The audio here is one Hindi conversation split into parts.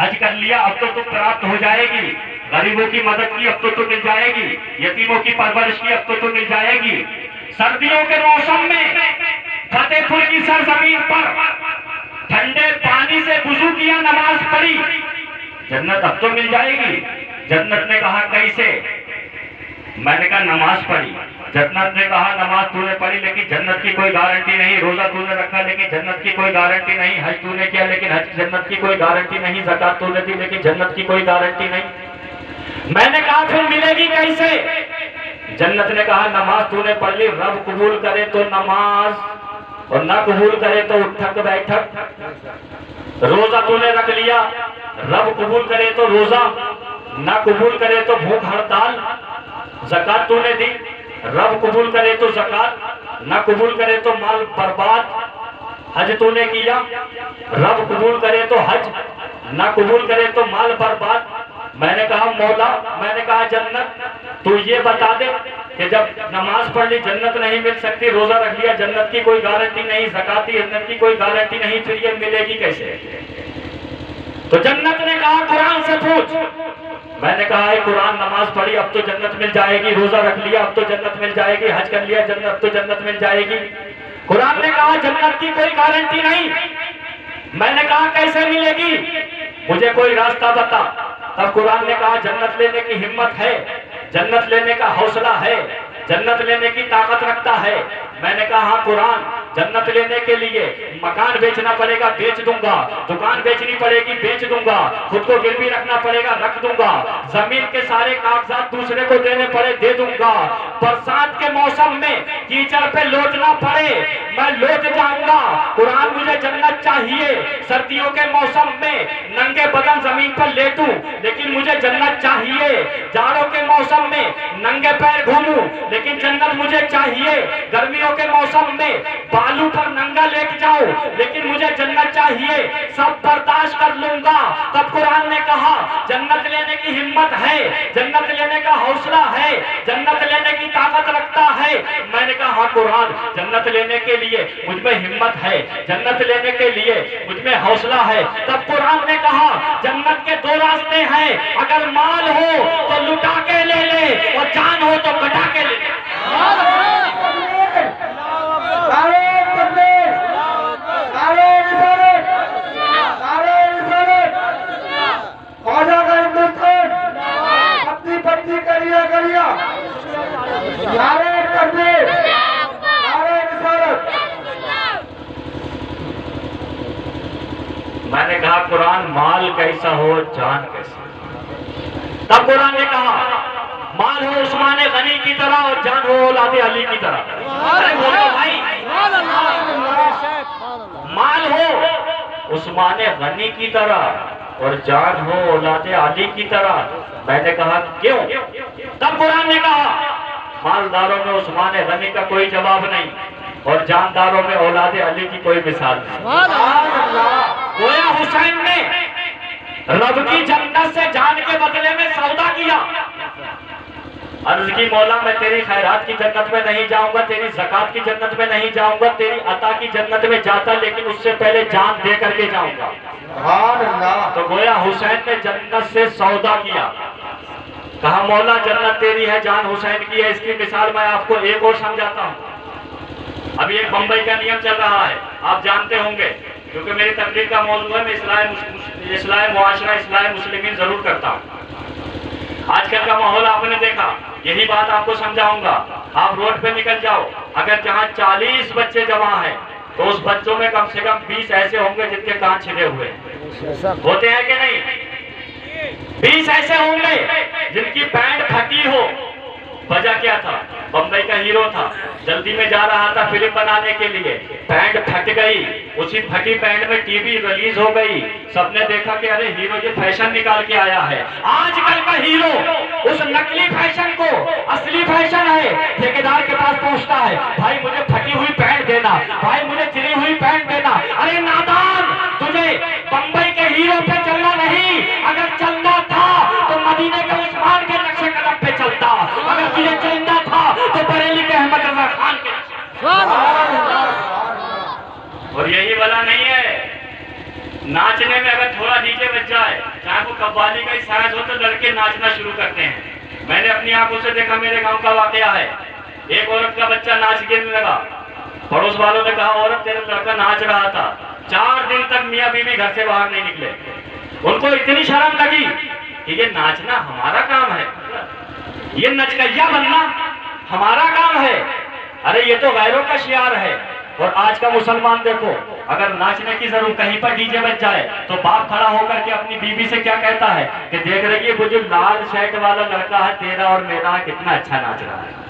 हज कर लिया अब तो प्राप्त हो जाएगी, गरीबों की मदद की अब तो मिल जाएगी, यतीमों की परवरिश की अब तो मिल जाएगी। सर्दियों के मौसम में फतेहपुर की सरजमीन पर ठंडे पानी से वुजू किया, नमाज पढ़ी, जन्नत अब तो मिल जाएगी। जन्नत ने कहा कैसे? मैंने कहा नमाज पढ़ी। जन्नत ने कहा नमाज तूने पढ़ी लेकिन जन्नत की कोई गारंटी नहीं, रोजा तूने रखा लेकिन जन्नत की कोई गारंटी नहीं, हज तूने किया लेकिन हज जन्नत की कोई गारंटी नहीं, ज़कात तूने दी लेकिन जन्नत की कोई गारंटी नहीं। मैंने कहा फिर मिलेगी कैसे? जन्नत ने कहा नमाज तूने पढ़ ली, रब कबूल करे तो नमाज और ना कबूल करे तो उठक बैठक। रोजा तूने रख लिया, रब कबूल करे तो रोजा, ना कबूल करे तो भूख हड़ताल। ज़कात तूने दी, रब कबूल करे तो ज़कात, ना कबूल करे तो माल बर्बाद। हज तूने किया, रब कबूल करे तो हज, ना कबूल करे तो माल बर्बाद। मैंने कहा मौला, मैंने कहा जन्नत तू ये बता दे कि जब नमाज पढ़ ली जन्नत नहीं मिल सकती, रोजा रख लिया जन्नत की कोई गारंटी नहीं, ज़कात दी जन्नत की कोई गारंटी नहीं, फिर ये मिलेगी कैसे? तो जन्नत ने कहा कुरान से पूछ। मैंने कहा कुरान, नमाज पढ़ी अब तो जन्नत मिल जाएगी, रोजा रख लिया अब तो जन्नत मिल जाएगी, हज कर लिया जन्नत अब तो जन्नत मिल जाएगी। कुरान ने कहा जन्नत की कोई गारंटी नहीं। मैंने कहा कैसे मिलेगी, मुझे कोई रास्ता बता। तब कुरान ने कहा जन्नत लेने की हिम्मत है, जन्नत लेने का हौसला है, जन्नत लेने की ताकत रखता है। मैंने कहा हाँ कुरान, जन्नत लेने के लिए मकान बेचना पड़ेगा, बेच दूंगा, दुकान बेचनी पड़ेगी, बेच दूंगा, खुद को गिरवी रखना पड़ेगा, रख दूंगा, जमीन के सारे कागजात दूसरे को देने पड़े, दे दूंगा, बरसात के मौसम में कीचड़ पे लौटना पड़े, मैं लौट जाऊंगा। कुरान, मुझे जन्नत चाहिए। सर्दियों के मौसम में नंगे बदन जमीन पर लेटूं लेकिन मुझे जन्नत चाहिए। जाड़ों के मौसम में नंगे पैर घूमूं लेकिन जन्नत मुझे चाहिए। गर्मियों के मौसम में बालू पर नंगा लेट जाऊं लेकिन मुझे जन्नत चाहिए। सब बर्दाश्त कर लूंगा। तब कुरान ने कहा जन्नत लेने की हिम्मत है, जन्नत लेने का हौसला है, जन्नत लेने की ताकत रखता है। मैंने कहा हाँ कुरान, जन्नत लेने के लिए मुझ में हिम्मत है, जन्नत लेने के लिए मुझ में हौसला है। तब कुरान ने कहा जन्नत के दो रास्ते हैं, अगर माल हो तो लुटा के ले ले और जान हो तो कटा के ले ले। मैंने कहा कुरान, माल कैसा हो जान कैसा। तब कुरान ने कहा माल हो उस्मान गनी की तरह और जान हो औलाद अली की तरह। अरे बोलो भाई, माल हो उस्मान गनी की तरह और जान हो औलाद अली की तरह। मैंने कहा क्यों? तब कुरान ने कहा मालदारों में उस्मान गनी का कोई जवाब नहीं और जानदारों में औलाद अली की कोई मिसाल नहीं। गोया हुसैन ने रब की जन्नत से जान के बदले में सौदा किया। अर्ज की मौला, मैं तेरी खैरात की जन्नत में नहीं जाऊंगा, तेरी ज़कात की जन्नत में नहीं जाऊंगा, तेरी अता की जन्नत में जाता लेकिन उससे पहले जान दे करके जाऊंगा। तो गोया हुसैन ने जन्नत से सौदा किया। कहा मौला जन्नत तेरी है, जान हुसैन की है। इसकी मिसाल मैं आपको एक और समझाता हूँ। अभी एक बंबई का नियम चल रहा है, आप जानते होंगे, क्योंकि मेरी तकरीर का मौजूद है, मैं इस्लाह मुआशरा इस्लाह मुस्लिमीन जरूर करता हूँ। आजकल का माहौल आपने देखा, यही बात आपको समझाऊंगा। आप रोड पे निकल जाओ, अगर जहाँ 40 बच्चे जमा हैं तो उस बच्चों में कम से कम 20 ऐसे होंगे जिनके कान छिले हुए होते हैं कि नहीं? 20 ऐसे होंगे जिनकी पैंट फटी हो। वजह क्या था? बम्बई का हीरो था, जल्दी में जा रहा था फिल्म बनाने के लिए, पैंट फट गई, उसी फटी पैंट में टीवी रिलीज हो गई। सबने देखा कि अरे हीरो ये फैशन निकाल के आया है। आजकल का हीरो उस नकली फैशन को असली फैशन है ठेकेदार के पास पहुंचता है, भाई मुझे फटी हुई पैंट देना, भाई मुझे चिरी हुई पैंट देना। अरे नादान, तुझे बम्बई के हीरो पे चलना नहीं, अगर चलना था तो मदीने के उस्मान के नक्शे कदम पे चलता, अगर तुझे चलना था तो बरेली के अहमद रजा खान के। और यही वाला नहीं है, नाचने में अगर थोड़ा डीजे बज जाए जब बाली का साइज हो तो लड़के नाचना शुरू करते हैं। मैंने अपनी आंखों से देखा, मेरे गांव का वाकया है। एक औरत का बच्चा नाच गिरने लगा। पड़ोस वालों ने कहा, औरत तेरा लड़का नाच रहा था। 4 दिन तक मियाँ बीवी घर से बाहर नहीं निकले। उनको इतनी शर्म लगी कि ये नाचना हमारा काम है, ये नचकैया बनना हमारा काम है, अरे ये तो गैरों का शियार है। और आज का मुसलमान देखो, अगर नाचने की जरूरत कहीं पर डीजे बज जाए तो बाप खड़ा होकर के अपनी बीवी से क्या कहता है कि देख रही है वो जो लाल शर्ट वाला लड़का है तेरा और मेरा, कितना अच्छा नाच रहा है।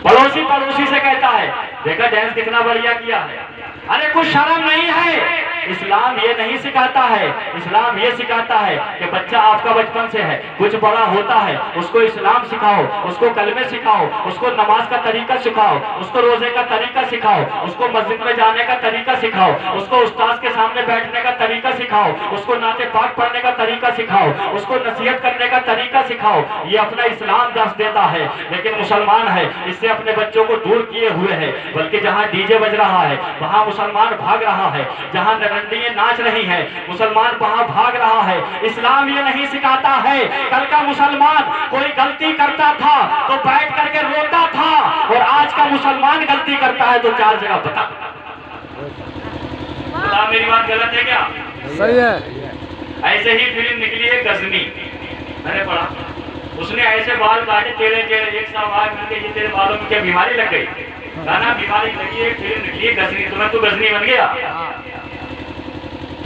पड़ोसी पड़ोसी से कहता है देखा डांस कितना बढ़िया किया है। अरे कुछ शर्म नहीं है। इस्लाम ये नहीं सिखाता है, इस्लाम ये सिखाता है कि बच्चा आपका बचपन से है, कुछ बड़ा होता है उसको इस्लाम सिखाओ, उसको कलमे सिखाओ, उसको नमाज का तरीका सिखाओ, उसको रोजे का तरीका सिखाओ, उसको मस्जिद में जाने का तरीका सिखाओ, उसको उस्ताद के सामने बैठने का तरीका सिखाओ, उसको नाते पाक पढ़ने का तरीका सिखाओ, उसको नसीहत करने का तरीका सिखाओ। ये अपना इस्लाम दस देता है। लेकिन मुसलमान है इससे अपने बच्चों को दूर किए हुए है, बल्कि जहाँ डीजे बज रहा है वहाँ मुसलमान भाग रहा है, जहाँ नरंडियां नाच रही हैं मुसलमान वहाँ भाग रहा है। इस्लाम ये नहीं सिखाता है कल का मुसलमान कोई गलती करता था तो बैठ करके रोता था, और आज का मुसलमान गलती करता है तो 4 जगह बता। मेरी बात गलत है क्या? सही है। ऐसे ही फिल्म निकली है गजनी, मैंने पढ़ा, उसने ऐसे बाल काटे टेढ़े टेढ़े, एक सवाल मिलके ये तेरे बालों में क्या बीमारी लग गई? गाना बीमारी लगी है, फिल्म निकली है गजनी, तुम्हें तो गजनी बन गया।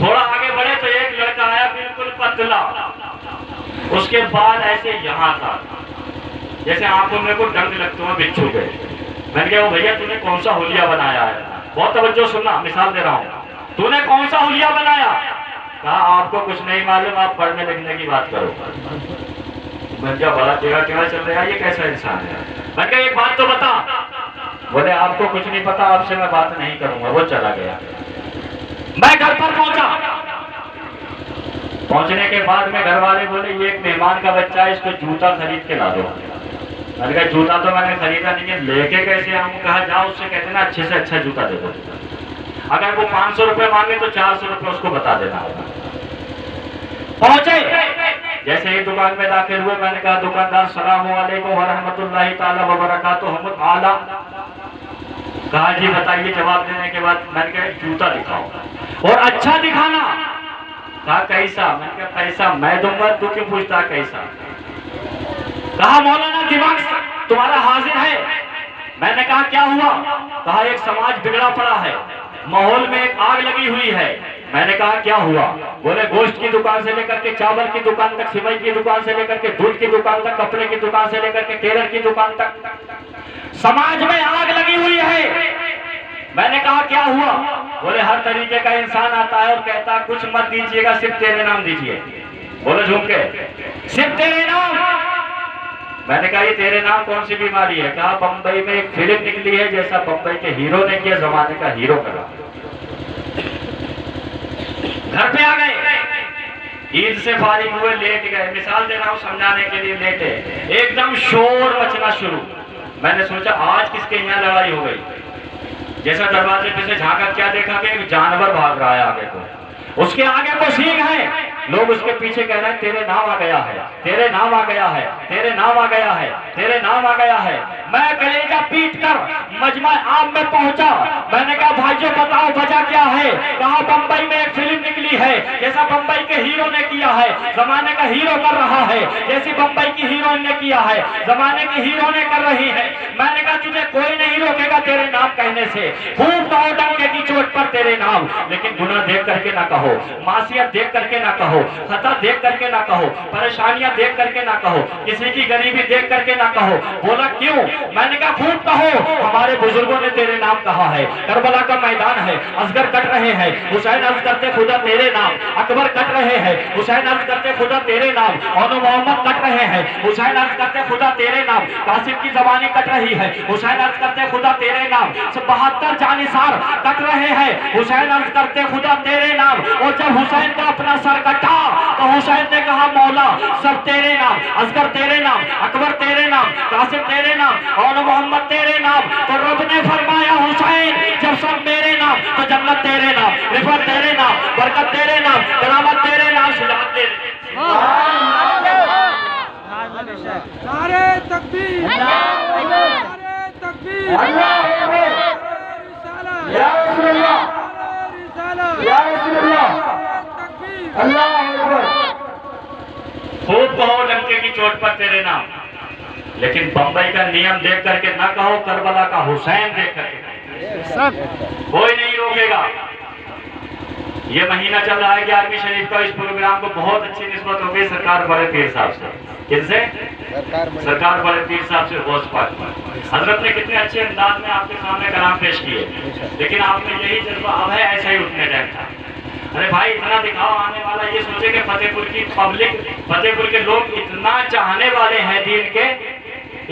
थोड़ा आगे बढ़े तो एक लड़का आया बिल्कुल पतला, उसके बाल ऐसे यहाँ था जैसे आंखों में को डंक लगते हुए बिच्छू गए। मैंने कहा भैया तूने कौन सा हुलिया बनाया है? बहुत तवज्जो सुनना, मिसाल दे रहा हूँ, तूने कौन सा हुलिया बनाया? कहा आपको कुछ नहीं मालूम, आप पढ़ने लिखने की बात करो। मैं क्या बड़ा टेढ़ा टेढ़ा चल रहा है, ये कैसा इंसान है? मैं कहा एक बात तो बता। बोले आपको कुछ नहीं पता, आपसे मैं बात नहीं करूंगा। वो चला गया। मैं घर पर पहुंचा, पहुंचने के बाद में घर वाले बोले ये एक मेहमान का बच्चा है, इसको जूता खरीद के ला दो। मैंने कहा जूता तो मैंने खरीदा नहीं है, लेके कैसे आऊं? कहा जाओ उससे कहते ना अच्छे से अच्छा जूता दे दो। अगर वो 500 रुपए मांगे तो 400 रुपए उसको बता देना। पहुंचे, जैसे ही दुकान में दाखिल हुए मैंने कहा दुकानदार सलाम अलैकुम व रहमतुल्लाहि ताला व बरकातुहु आला। कहा जी बताइए। जवाब देने के बाद मैंने कहा जूता दिखाओ और अच्छा दिखाना। कहा कैसा? मैंने कहा पैसा मैं दूंगा, तू क्यों पूछता कैसा? कहा मौलाना दिमाग तुम्हारा हाजिर है। मैंने कहा क्या हुआ? कहा एक समाज बिगड़ा पड़ा है, माहौल में एक आग लगी हुई है। मैंने कहा क्या हुआ? बोले गोश्त की दुकान से लेकर के चावल की दुकान तक, सिमई की दुकान से लेकर के दूध की दुकान तक, कपड़े की दुकान से लेकर के टेलर की दुकान तक समाज में आग लगी हुई है। मैंने कहा क्या हुआ? बोले हर तरीके का इंसान आता है और कहता है कुछ मत दीजिएगा, सिर्फ तेरे नाम दीजिए। बोले झूम के सिर्फ तेरे नाम। मैंने कहा ये तेरे नाम कौन सी बीमारी है? कहा बंबई में एक फिल्म निकली है, जैसा बंबई के हीरो ने किया जमाने का हीरो करा। घर पे आ गए, ईद से फारिग हुए, लेट गए। मिसाल दे रहा हूं समझाने के लिए, लेटे एकदम शोर मचना शुरू। मैंने सोचा आज किसके यहाँ लड़ाई हो गई। जैसा दरवाजे पे से झांका, क्या देखा कि एक जानवर भाग रहा है आगे को, उसके आगे को सिंह है। लोग उसके पीछे कह रहे हैं तेरे नाम आ गया है, तेरे नाम आ गया है, तेरे नाम आ गया है, तेरे नाम आ गया है। मैं कलेजा पीट कर मजमा आम में पहुंचा। मैंने कहा भाइयों बताओ वजह क्या है? कहा बंबई में एक फिल्म निकली है, जैसा बंबई के हीरो ने किया है, जमाने का हीरो कर रहा है, जैसी बंबई की हीरोइन ने किया है, जमाने की हीरो ने कर रही है। मैंने कहा तुझे कोई नहीं रोकेगा तेरे नाम कहने से, खूब कहो डंके की चोट पर तेरे नाम, लेकिन गुनाह देख करके ना कहो, मासियत देख करके ना कहो, खता देख करके ना कहो, परेशानियां देख करके ना कहो, किसी की गरीबी देख करके ना कहो। बोला क्यों? मैंने कहा खूब कहो, हमारे बुजुर्गों ने तेरे नाम कहा है। करबला का मैदान है, असगर कट रहे हैं, हुसैन अर्ज करते खुदा तेरे नाम, अकबर कट रहे हैं, हुसैन अर्ज करते खुदा तेरे नाम, और मोहम्मद कट रहे हैं, हुसैन अर्ज करते खुदा तेरे नाम, कासिम की जबानी कट रही है, हुसैन अर्ज करते खुदा तेरे नाम, 72 जानिसार कट रहे हैं, हुसैन अर्ज करते खुदा तेरे नाम। और जब हुसैन का अपना सर कटा तो हुसैन ने कहा मौला सब तेरे नाम, असगर तेरे नाम, अकबर तेरे नाम, कासिम तेरे नाम, और मोहम्मद तेरे नाम। तो रब ने फरमाया हुसैन जब सब मेरे नाम तो जन्नत तेरे नाम, रिफत तेरे नाम, बरकत तेरे नाम, करामत तेरे नाम, सुजात तेरे नाम। चोट पर तेरे नाम, लेकिन बंबई का नियम देख करके ना कहो, करबला का हुसैन देख करके कोई नहीं रोकेगा। ये महीना चल रहा है 11वीं शरीफ का, इस प्रोग्राम को बहुत अच्छी निस्बत हो गई सरकार बड़े पीर साहब से। किनसे? सरकार बड़े पीर साहब से होश पाक। हजरत ने कितने अच्छे अंदाज में आपके सामने कलाम पेश किए, लेकिन आप में यही जज्बा अब है, ऐसा ही उठने टाइम था। अरे भाई इतना दिखाओ आने वाला, ये सोचे कि फतेहपुर की पब्लिक, फतेहपुर के लोग इतना चाहने वाले हैं दीन के,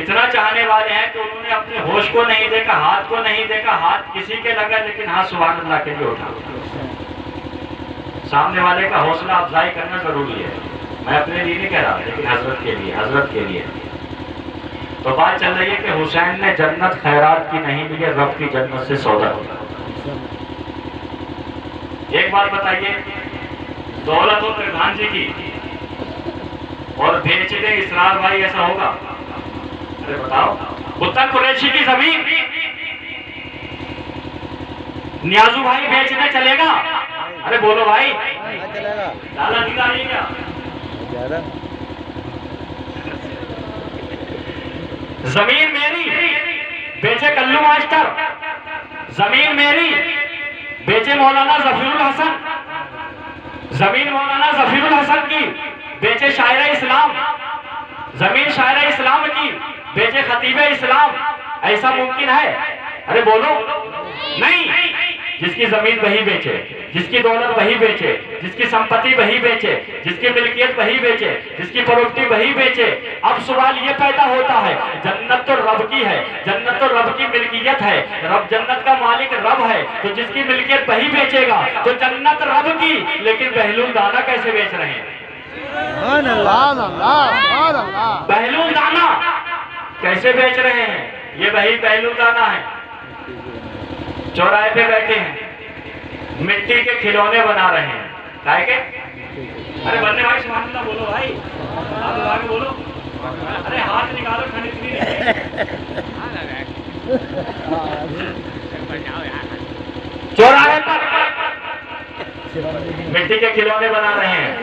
इतना चाहने वाले हैं कि उन्होंने अपने होश को नहीं देखा, हाथ को नहीं देखा, हाथ किसी के लगा लेकिन हाथ सुभान अल्लाह के लिए उठा। सामने वाले का हौसला अफजाई करना जरूरी है। मैं अपने लिए नहीं कह रहा, लेकिन हजरत के लिए, हजरत के लिए। तो बात चल रही है कि हुसैन ने जन्नत खैरात की नहीं ली है, रब की जन्नत से सौदा होगा। एक बात बताइए, दौलत हो प्रधान जी की और बेच दे इसरार भाई, ऐसा होगा? अरे बताओ, उत्तर कुरैशी की जमीन नियाजू भाई बेचने चलेगा? अरे बोलो भाई, लाला नहीं डालिए क्या? जमीन मेरी बेचे कल्लू मास्टर, जमीन मेरी बेचे मौलाना जफीरुल हसन, जमीन मौलाना जफीरुल हसन की बेचे शायर इस्लाम, जमीन शायर इस्लाम की बेचे खतीब इस्लाम। ऐसा मुमकिन है? अरे बोलो नहीं। जिसकी जमीन वही बेचे, जिसकी दौलत वही बेचे, जिसकी संपत्ति वही बेचे, जिसकी मिल्कियत वही बेचे, जिसकी प्रॉपर्टी वही बेचे। अब सवाल ये पैदा होता है, जन्नत तो रब की है, जन्नत तो रब की मिल्कियत है, रब जन्नत का मालिक रब है, तो जिसकी मिल्कियत वही बेचेगा, तो जन्नत रब की, लेकिन बहलूल दाना कैसे बेच रहे हैं? बहलूल दाना कैसे बेच रहे हैं? ये वही बहलूल दाना है। चौराहे पे बैठे हैं, मिट्टी के खिलौने बना रहे हैं। काय के? अरे बन्ने भाई सुभान अल्लाह बोलो भाई, आप आगे बोलो। अरे हाथ निकालो, ठंड इतनी चौराहे पर मिट्टी के खिलौने बना रहे हैं।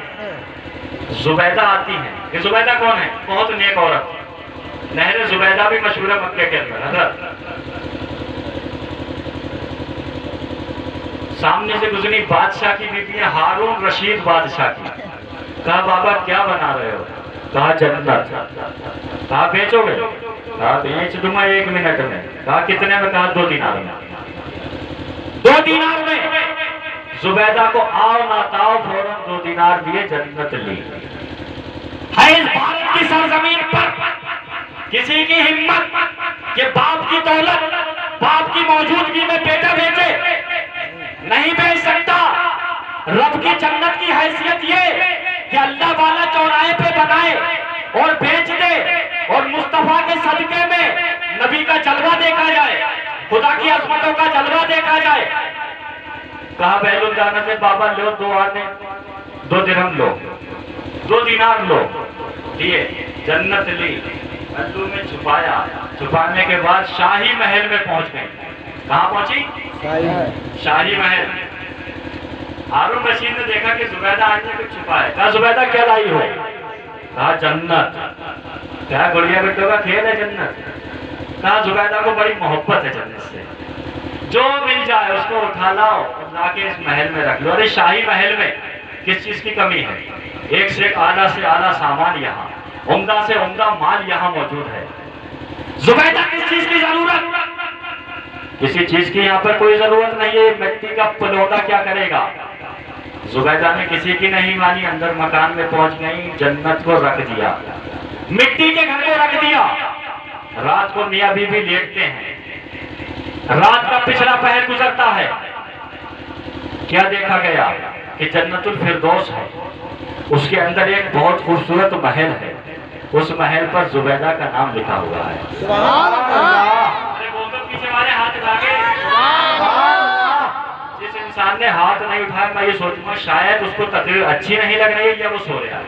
जुबैदा आती है। ये जुबैदा कौन है? बहुत नेक औरत, नहर जुबैदा भी मशहूर है मक्के के अंदर। हजरत सामने से गुजरी बादशाह की बीवी है, हारून रशीद बादशाह की। कहा बाबा क्या बना रहे हो? कहा जन्नत। कहा बेचोगे? कहा बेच दूंगा 1 मिनट में। कहा कितने में? कहा 2 दिनार में। 2 दिनार में जुबैदा को आओ ना ताओ, फौरन 2 दिनार दिए, जन्नत ली। है इस भारत की सरजमीन पर किसी की हिम्मत कि बाप की दौलत, बाप की मौजूदगी में बेटा बेचे? नहीं बेच सकता। रब की जन्नत की हैसियत ये कि अल्लाह वाला चौराहे पे बनाए और बेच दे, और मुस्तफा के सदके में नबी का जलवा देखा जाए, खुदा की अजमतों का जलवा देखा जाए। कहा बहलुल दाना से बाबा लो 2 आने, 2 दिरहम लो, 2 दिनार लो। दिए, जन्नत ली, अल्लू में छुपाया। छुपाने के बाद शाही महल में पहुंच गए। कहाँ पहुंची? शाही महल। हारून रशीद ने देखा कि जुबैदा आज कुछ छुपा है। कहा जुबैदा क्या लाई हो? कहा जन्नत। क्या गुड़िया बिट्टों का खेल है जन्नत? कहा जुबैदा को बड़ी मोहब्बत है जन्नत से, जो मिल जाए उसको उठा लाओ और लाके इस महल में रख लो। अरे शाही महल में किस चीज की कमी है? एक से आला सामान यहाँ, उम्दा से उम्दा माल यहाँ मौजूद है। जुबैदा किस चीज की जरूरत? किसी चीज की यहाँ पर कोई जरूरत नहीं है। मिट्टी का पलौदा क्या करेगा? जुबैदा ने किसी की नहीं मानी, अंदर मकान में पहुंच गई, जन्नत को रख दिया, मिट्टी के घर को रख दिया। रात को मियां बीवी लेटते हैं, रात का पिछला पहर गुजरता है। क्या देखा गया कि जन्नतुल फिरदौस है, उसके अंदर एक बहुत खूबसूरत महल है, उस महल पर जुबैदा का नाम लिखा हुआ है। अरे बोल तो पीछे वाले हाथ उठा के। जिस इंसान ने हाथ नहीं उठाया, मैं ये सोचूंगा शायद उसको तकरीर अच्छी नहीं लग रही है या वो सो रहा है।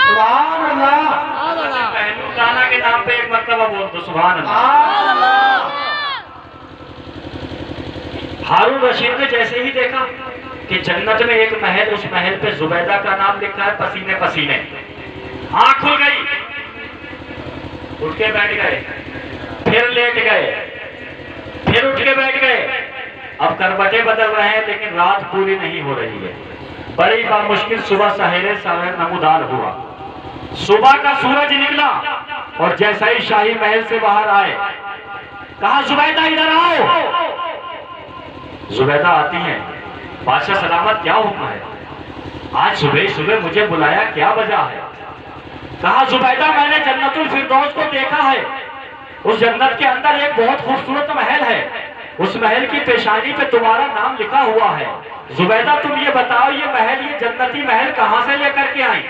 सुभान अल्लाह। पहलू दाना के नाम पे एक मर्तबा बोल दो सुभान अल्लाह। हारून रशीद ने जैसे ही देखा कि जन्नत में एक महल, उस महल पे जुबैदा का नाम लिखा है, पसीने पसीने। आंख खुल गई, उठ के बैठ गए, फिर लेट गए, फिर उठ के बैठ गए। अब करवटें बदल रहे हैं लेकिन रात पूरी नहीं हो रही है। बड़ी बामुश्किल सुबह सहेरे सवेर नमूदार हुआ। सुबह का सूरज निकला और जैसा ही शाही महल से बाहर आए, कहा जुबैदा इधर आओ। जुबैदा आती हैं, बादशाह सलामत क्या हुक्म है? आज सुबह सुबह मुझे बुलाया, क्या वजह है? कहा जुबैदा मैंने जन्नतुल फिरदौस को देखा है। उस जन्नत के अंदर एक बहुत खूबसूरत महल है, उस महल की पेशानी पे तुम्हारा नाम लिखा हुआ है। जुबैदा तुम ये बताओ, ये महल, ये जन्नती महल कहां से लेकर के आई?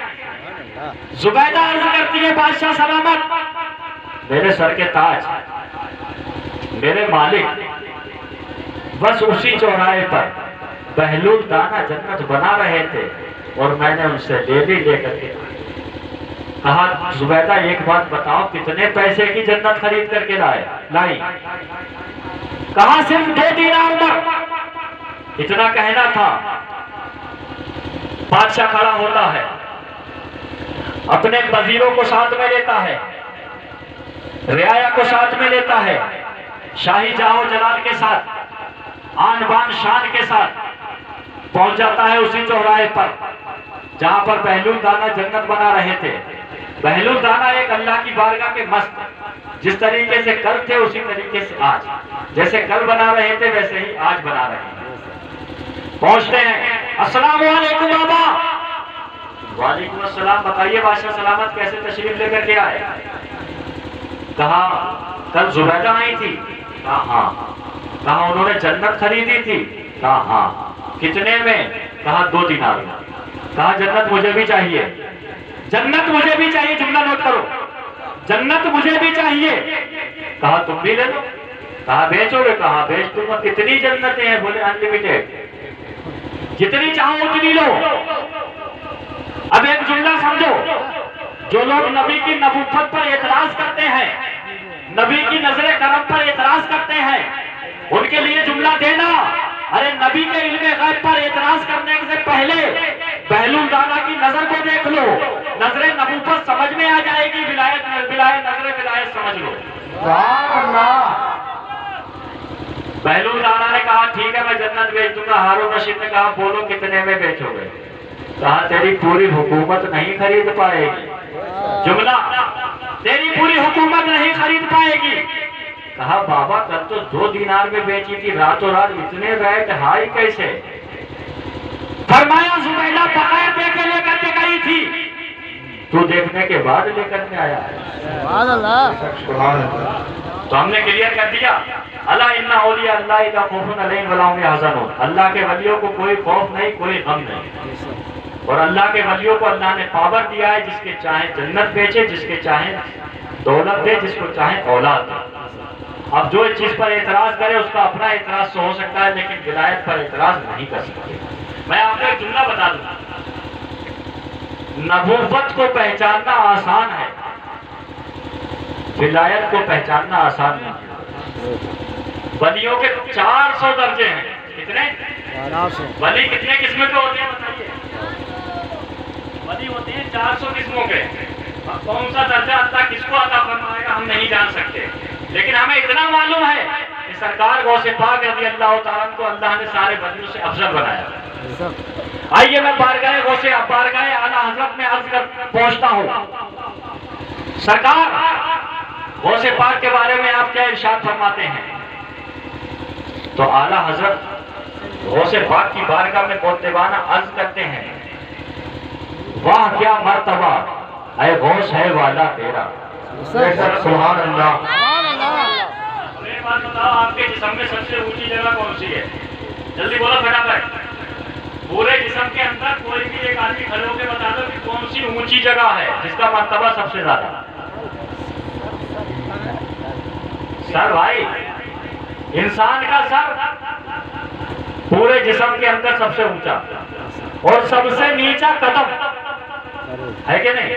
जुबैदा अर्ज करती है, बादशाह सलामत, मेरे सर के ताज, मेरे मालिक बस उसी चौराहे पर बहलूल दाना जन्नत बना रहे थे और मैंने उनसे डेली लेकर के कहा जुबैदा एक बात बताओ, कितने पैसे की जन्नत खरीद करके लाई? कहा सिर्फ 2 दीनार पर। इतना कहना था। बादशाह खड़ा होता है, अपने वजीरों को साथ में लेता है, रियाया को साथ में लेता है, शाही जाहो जलाल के साथ, आन बान शान के साथ पहुंच जाता है उसी चौराहे पर जहां पर बहलूल दाना जन्नत बना रहे थे। बहलूल दाना एक अल्लाह की बारगाह के मस्त, जिस तरीके से कल थे उसी तरीके से आज, जैसे कल बना रहे थे वैसे ही आज बना रहे हैं। पहुंचते हैं, अस्सलाम वालेकुम बाबा। वालेकुम अस्सलाम, बताइए बादशाह सलामत कैसे तशरीफ लेकर के आए? कहा कल जुबैदा आई थी। कहा हाँ। कहा उन्होंने जन्नत खरीदी थी? कहा हाँ। कितने में? कहा 2 दीनार में। कहा जन्नत मुझे भी चाहिए, जन्नत मुझे भी चाहिए, जुमला नोट करो, जन्नत मुझे भी चाहिए। कहा तुम भी ले लो। कहा बेचोगे? कहा बेच दूंगा। कितनी जन्नतें हैं? बोले अनलिमिटेड, जितनी चाहो उतनी लो। अब एक जुमला समझो, जो लोग नबी की नबूवत पर एतराज करते हैं, नबी की नजरे करम पर एतराज करते हैं, उनके लिए जुमला देना, अरे नबी के इल्मे गैब पर एतराज करने से पहले बहलूल दाना की नजर को देख लो, नजरे नबूवत समझ में आ जाएगी, विलायत नजरे विलायत समझ लो। बहलूल दाना ने कहा ठीक है मैं जन्नत बेच दूंगा। हारून रशीद ने कहा बोलो कितने में बेचोगे? कहा तेरी पूरी हुकूमत नहीं खरीद पाएगी। जुमला, तेरी पूरी हुकूमत नहीं खरीद पाएगी। कहा बाबा कल तो 2 दीनार में बेची थी, रातों रात इतने रेट हाई कैसे? फरमाया जुबैदा बगैर देखे लेकर के गई थी, तू देखने के बाद लेकर के आया है। तो हमने क्लियर कर दिया, अल्लाह इन्ना औलिया अल्लाह का खौफुन अलैहिम वला हुम यहज़नून, अल्लाह के वलियों को कोई खौफ नहीं, कोई गम नहीं। और अल्लाह के वलियों को अल्लाह ने पावर दिया है, जिसके चाहे जन्नत बेचे, जिसके चाहे दौलत दे, जिसको चाहे औलाद दे। अब जो इस चीज पर एतराज करे उसका अपना एतराज तो हो सकता है, लेकिन विलायत पर एतराज नहीं कर सकते। मैं आपको एक जुमला बता दूं, नबूवत को पहचानना आसान है, विलायत को पहचानना आसान नहीं। वलियों के 400 दर्जे हैं। कितने? 400। वली कितने किस्म के होते हैं बताइए? वली होते हैं 400 किस्मों के। कौन सा दर्जा अल्लाह किसको अता फरमाएगा हम नहीं जान सकते, लेकिन हमें इतना मालूम है कि सरकार गौसे पाक रज़ी अल्लाह तआला को अल्लाह ने सारे वलियों से अफजल बनाया। आइए मैं बारगाह आला हजरत में अर्ज कर पहुंचता हूं। सरकार गौसे पाक के बारे में आप क्या इरशाद फरमाते हैं? तो आला हजरत गौसे पाक की बारगाह में मोतबाना अर्ज करते हैं, वाह क्या मर्तबा ऐ गौस है वाला तेरा। सुभान अल्लाह। बात बताओ, आपके जिस्म में सबसे ऊंची जगह कौन सी है? जल्दी बोलो फटाफट। पूरे जिस्म के अंदर कोई भी एक आदमी खड़े होकर बता दो कि कौन सी ऊंची जगह है जिसका मर्तबा सबसे ज्यादा। सर भाई, इंसान का सर पूरे जिस्म के अंदर सबसे ऊंचा और सबसे नीचा कदम है कि नहीं?